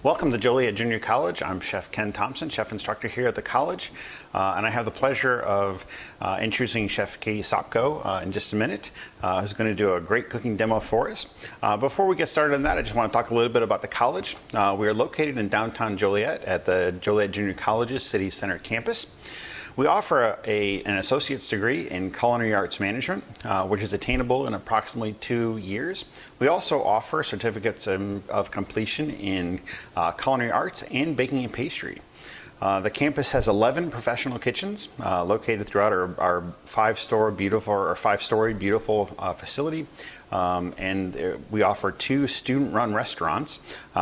Welcome to Joliet Junior College. I'm Chef Ken Thompson, chef instructor here at the college, and I have the pleasure of introducing Chef Katie Sopko in just a minute, who's going to do a great cooking demo for us. Before we get started on that, I just want to talk a little bit about the college. We are located in downtown Joliet at the Joliet Junior College's City Center campus. We offer an associate's degree in culinary arts management, which is attainable in approximately 2 years. We also offer certificates of completion in culinary arts and baking and pastry. The campus has 11 professional kitchens located throughout our five-story beautiful facility. And we offer 2 student-run restaurants,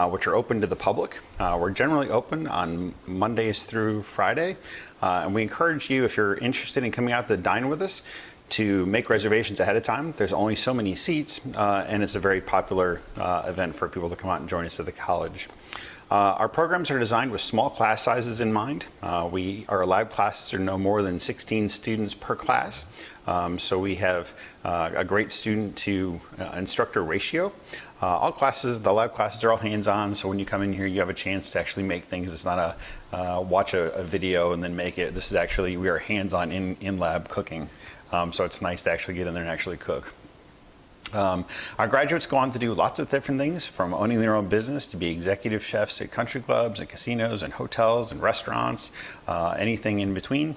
which are open to the public. We're generally open on Mondays through Friday, and we encourage you, if you're interested in coming out to dine with us, to make reservations ahead of time. There's only so many seats, and it's a very popular event for people to come out and join us at the college. Our programs are designed with small class sizes in mind. Our lab classes are no more than 16 students per class, so we have a great student to instructor ratio. The lab classes are all hands-on, so when you come in here, you have a chance to actually make things. It's not a watch a video and then make it. This is actually, we are hands-on in lab cooking, so it's nice to actually get in there and actually cook. Our graduates go on to do lots of different things, from owning their own business to be executive chefs at country clubs and casinos and hotels and restaurants, anything in between.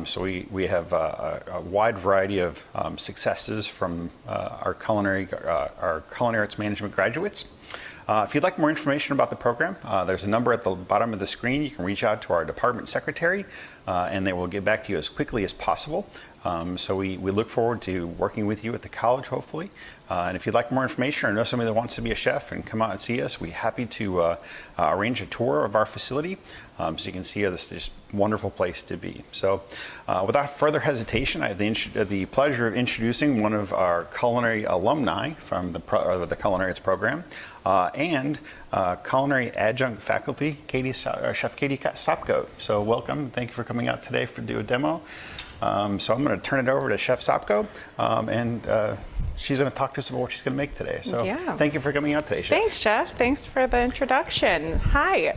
So we have a wide variety of successes from our culinary arts management graduates. If you'd like more information about the program, there's a number at the bottom of the screen. You can reach out to our department secretary, and they will get back to you as quickly as possible. So we look forward to working with you at the college, hopefully. And if you'd like more information or know somebody that wants to be a chef and come out and see us, we're happy to arrange a tour of our facility so you can see this just wonderful place to be. So without further hesitation, I have the pleasure of introducing one of our culinary alumni from the culinary arts program and culinary adjunct faculty, Chef Katie Sopko. So welcome. Thank you for coming out today to do a demo. So I'm going to turn it over to Chef Sopko, and she's going to talk to us about what she's going to make today. So yeah. Thank you for coming out today, Chef. Thanks, Chef. Thanks for the introduction. Hi.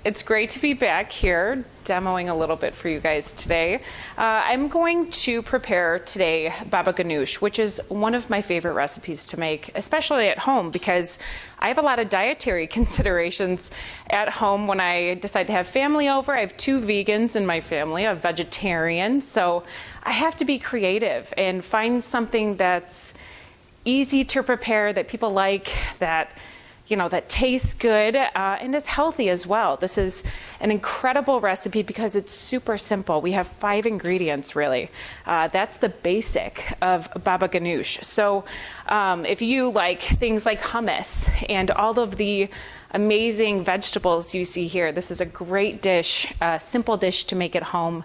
It's great to be back here demoing a little bit for you guys today. I'm going to prepare today baba ganoush, which is one of my favorite recipes to make, especially at home, because I have a lot of dietary considerations at home when I decide to have family over. I have 2 vegans in my family, a vegetarian, so I have to be creative and find something that's easy to prepare, that people like, that tastes good and is healthy as well. This is an incredible recipe because it's super simple. We have 5 ingredients, really. That's the basic of baba ganoush. So if you like things like hummus and all of the amazing vegetables you see here, this is a great dish, a simple dish to make at home.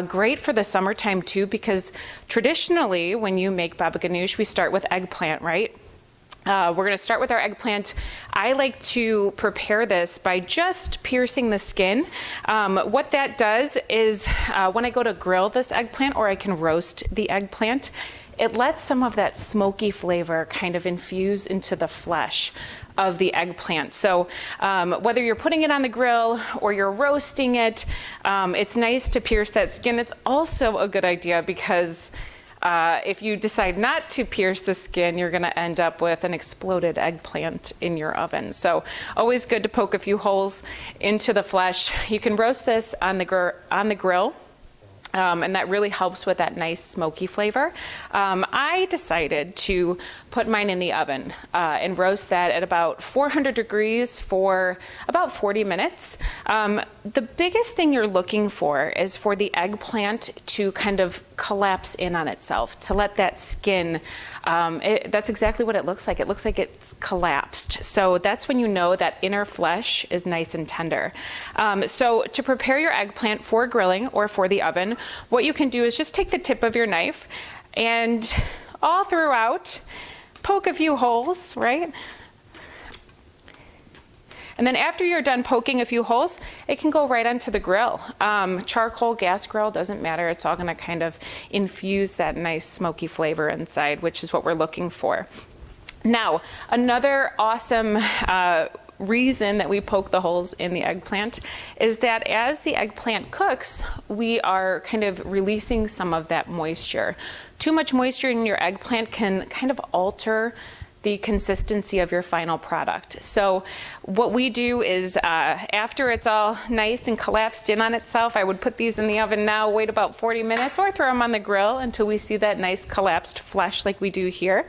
Great for the summertime too, because traditionally when you make baba ganoush, we start with eggplant, right? We're going to start with our eggplant. I like to prepare this by just piercing the skin. What that does is when I go to grill this eggplant, or I can roast the eggplant, it lets some of that smoky flavor kind of infuse into the flesh of the eggplant. So whether you're putting it on the grill or you're roasting it, it's nice to pierce that skin. It's also a good idea because if you decide not to pierce the skin, you're going to end up with an exploded eggplant in your oven. So always good to poke a few holes into the flesh. You can roast this on the grill. And that really helps with that nice smoky flavor. I decided to put mine in the oven and roast that at about 400 degrees for about 40 minutes. The biggest thing you're looking for is for the eggplant to kind of collapse in on itself, to let that skin, that's exactly what it looks like. It looks like it's collapsed. So that's when you know that inner flesh is nice and tender. So to prepare your eggplant for grilling or for the oven, what you can do is just take the tip of your knife and all throughout, poke a few holes, right? And then after you're done poking a few holes, it can go right onto the grill. Charcoal, gas grill, doesn't matter. It's all going to kind of infuse that nice smoky flavor inside, which is what we're looking for. Now, another awesome reason that we poke the holes in the eggplant is that as the eggplant cooks, we are kind of releasing some of that moisture. Too much moisture in your eggplant can kind of alter the consistency of your final product. So what we do is after it's all nice and collapsed in on itself, I would put these in the oven now, wait about 40 minutes, or throw them on the grill until we see that nice collapsed flesh like we do here.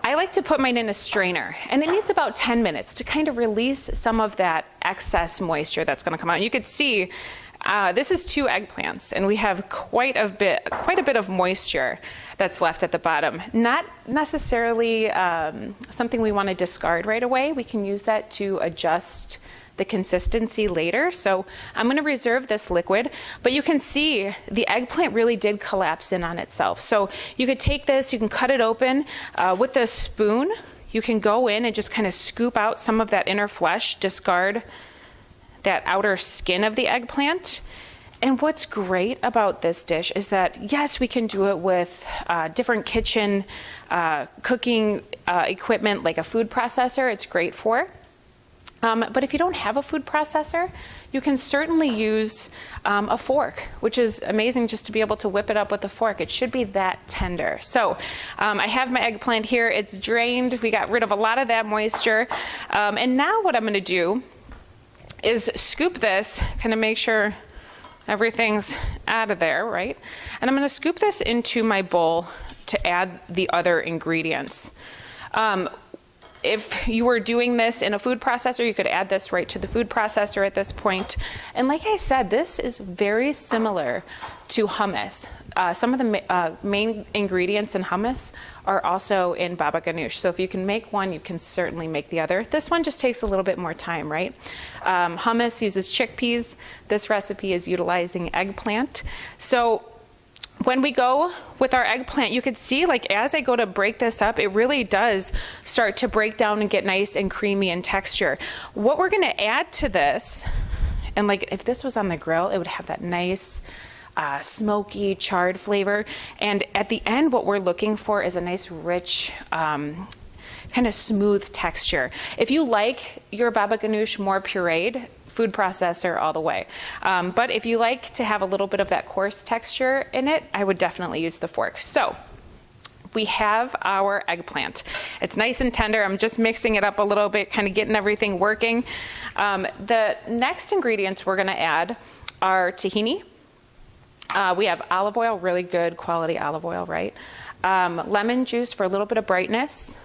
I like to put mine in a strainer, and it needs about 10 minutes to kind of release some of that excess moisture that's going to come out. And you could see this is 2 eggplants, and we have quite a bit of moisture that's left at the bottom. Not necessarily something we want to discard right away. We can use that to adjust the consistency later. So I'm going to reserve this liquid, but you can see the eggplant really did collapse in on itself. So you could take this, you can cut it open with a spoon. You can go in and just kind of scoop out some of that inner flesh, discard that outer skin of the eggplant. And what's great about this dish is that, yes, we can do it with different kitchen cooking equipment like a food processor. It's great for. But if you don't have a food processor, you can certainly use a fork, which is amazing just to be able to whip it up with a fork. It should be that tender. So I have my eggplant here. It's drained. We got rid of a lot of that moisture. And now what I'm going to do is scoop this, kind of make sure everything's out of there, right? And I'm going to scoop this into my bowl to add the other ingredients. If you were doing this in a food processor, you could add this right to the food processor at this point. And like I said, this is very similar to hummus. Some of the main ingredients in hummus are also in baba ganoush. So if you can make one, you can certainly make the other. This one just takes a little bit more time, right? Hummus uses chickpeas. This recipe is utilizing eggplant. So when we go with our eggplant, you could see, like, as I go to break this up, it really does start to break down and get nice and creamy in texture. What we're going to add to this, and like if this was on the grill, it would have that nice smoky, charred flavor. And at the end, what we're looking for is a nice, rich, kind of smooth texture. If you like your baba ganoush more pureed, food processor all the way. But if you like to have a little bit of that coarse texture in it, I would definitely use the fork. So we have our eggplant. It's nice and tender. I'm just mixing it up a little bit, kind of getting everything working. The next ingredients we're going to add are tahini. We have olive oil, really good quality olive oil, right? Lemon juice for a little bit of brightness,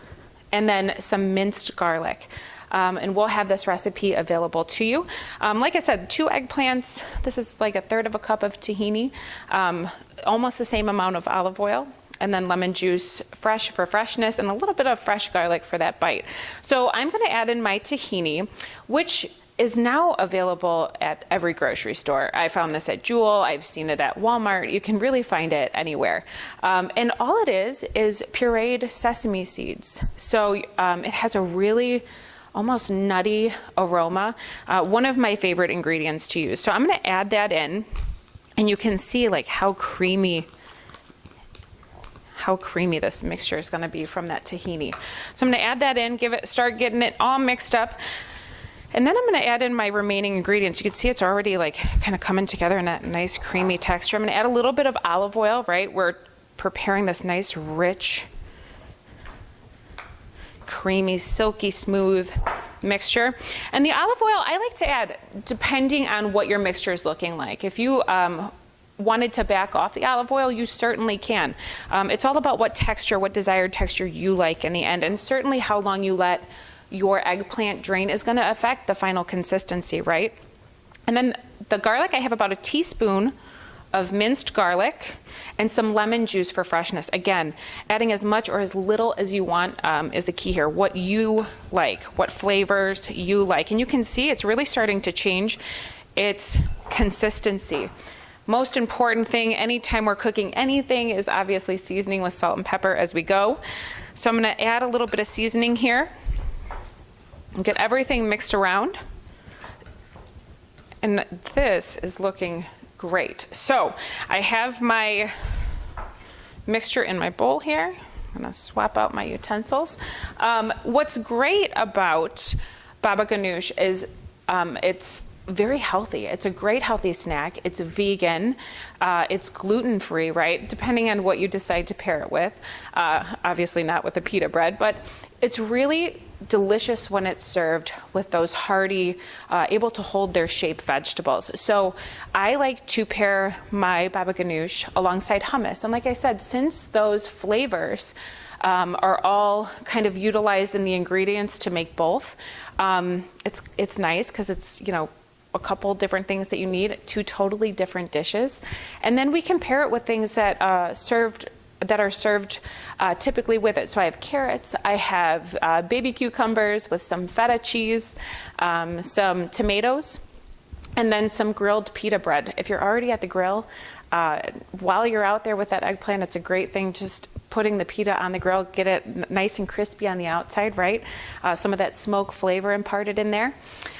and then some minced garlic. And we'll have this recipe available to you. Like I said, 2 eggplants. This is like a third of a cup of tahini, almost the same amount of olive oil, and then lemon juice fresh for freshness, and a little bit of fresh garlic for that bite. So I'm going to add in my tahini, which is now available at every grocery store. I found this at Jewel. I've seen it at Walmart. You can really find it anywhere. And all it is pureed sesame seeds. So it has a really almost nutty aroma. One of my favorite ingredients to use. So I'm going to add that in, and you can see like how creamy this mixture is going to be from that tahini. So I'm going to add that in, start getting it all mixed up. And then I'm going to add in my remaining ingredients. You can see it's already like kind of coming together in that nice creamy texture. I'm going to add a little bit of olive oil, right? We're preparing this nice, rich, creamy, silky, smooth mixture. And the olive oil I like to add depending on what your mixture is looking like. If you wanted to back off the olive oil, you certainly can. It's all about what texture, what desired texture you like in the end, and certainly how long you let your eggplant drain is going to affect the final consistency, right? And then the garlic, I have about a teaspoon of minced garlic and some lemon juice for freshness. Again, adding as much or as little as you want is the key here. What you like, what flavors you like. And you can see it's really starting to change its consistency. Most important thing anytime we're cooking anything is obviously seasoning with salt and pepper as we go. So I'm going to add a little bit of seasoning here and get everything mixed around. And this is looking great. So I have my mixture in my bowl here. I'm gonna swap out my utensils. What's great about baba ganoush is it's very healthy. It's a great healthy snack. It's vegan. It's gluten-free, right? Depending on what you decide to pair it with. Obviously not with the pita bread, but it's really delicious when it's served with those hearty, able to hold their shape vegetables. So I like to pair my baba ganoush alongside hummus. And like I said, since those flavors are all kind of utilized in the ingredients to make both, it's nice because it's, you know, a couple different things that you need, two totally different dishes. And then we can pair it with things that are served typically with it. So I have carrots, I have baby cucumbers with some feta cheese, some tomatoes, and then some grilled pita bread. If you're already at the grill, while you're out there with that eggplant, it's a great thing just putting the pita on the grill, get it nice and crispy on the outside, right? Some of that smoke flavor imparted in there.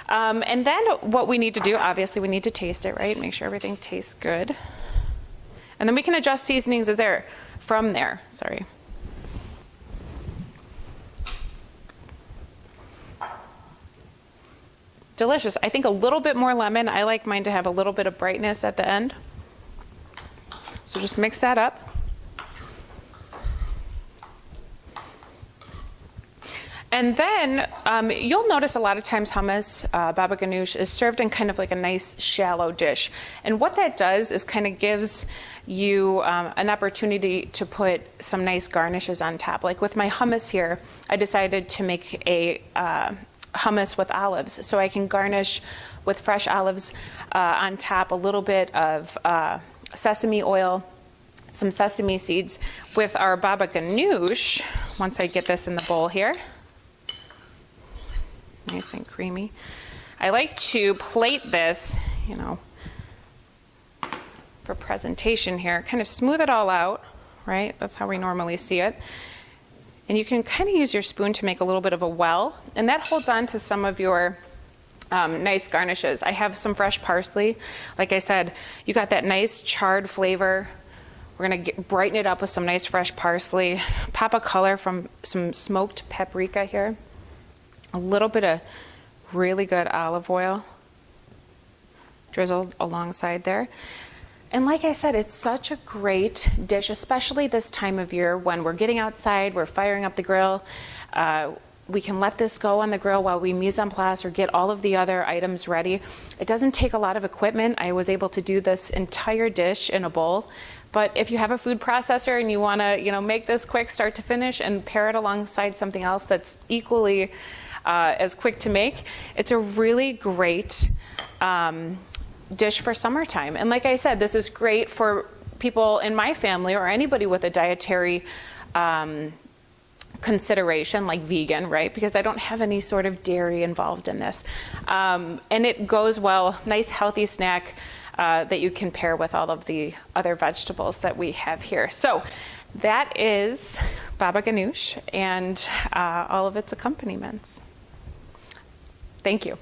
And then what we need to do, obviously we need to taste it, right? Make sure everything tastes good. And then we can adjust seasonings from there, sorry. Delicious. I think a little bit more lemon. I like mine to have a little bit of brightness at the end. So just mix that up. And then you'll notice a lot of times hummus, baba ganoush, is served in kind of like a nice shallow dish. And what that does is kind of gives you an opportunity to put some nice garnishes on top. Like with my hummus here, I decided to make a hummus with olives. So I can garnish with fresh olives on top, a little bit of sesame oil, some sesame seeds. With our baba ganoush, once I get this in the bowl here, nice and creamy, I like to plate this, you know, for presentation here, kind of smooth it all out, right? That's how we normally see it. And you can kind of use your spoon to make a little bit of a well, and that holds on to some of your nice garnishes. I have some fresh parsley. Like I said, you got that nice charred flavor. We're gonna brighten it up with some nice fresh parsley, pop a color from some smoked paprika here, a little bit of really good olive oil drizzled alongside there. And like I said, it's such a great dish, especially this time of year when we're getting outside, we're firing up the grill. We can let this go on the grill while we mise en place or get all of the other items ready. It doesn't take a lot of equipment. I was able to do this entire dish in a bowl. But if you have a food processor and you want to, you know, make this quick start to finish and pair it alongside something else that's equally as quick to make, it's a really great dish for summertime. And like I said, this is great for people in my family or anybody with a dietary consideration, like vegan, right? Because I don't have any sort of dairy involved in this. And it goes well, nice healthy snack that you can pair with all of the other vegetables that we have here. So that is baba ganoush and all of its accompaniments. Thank you.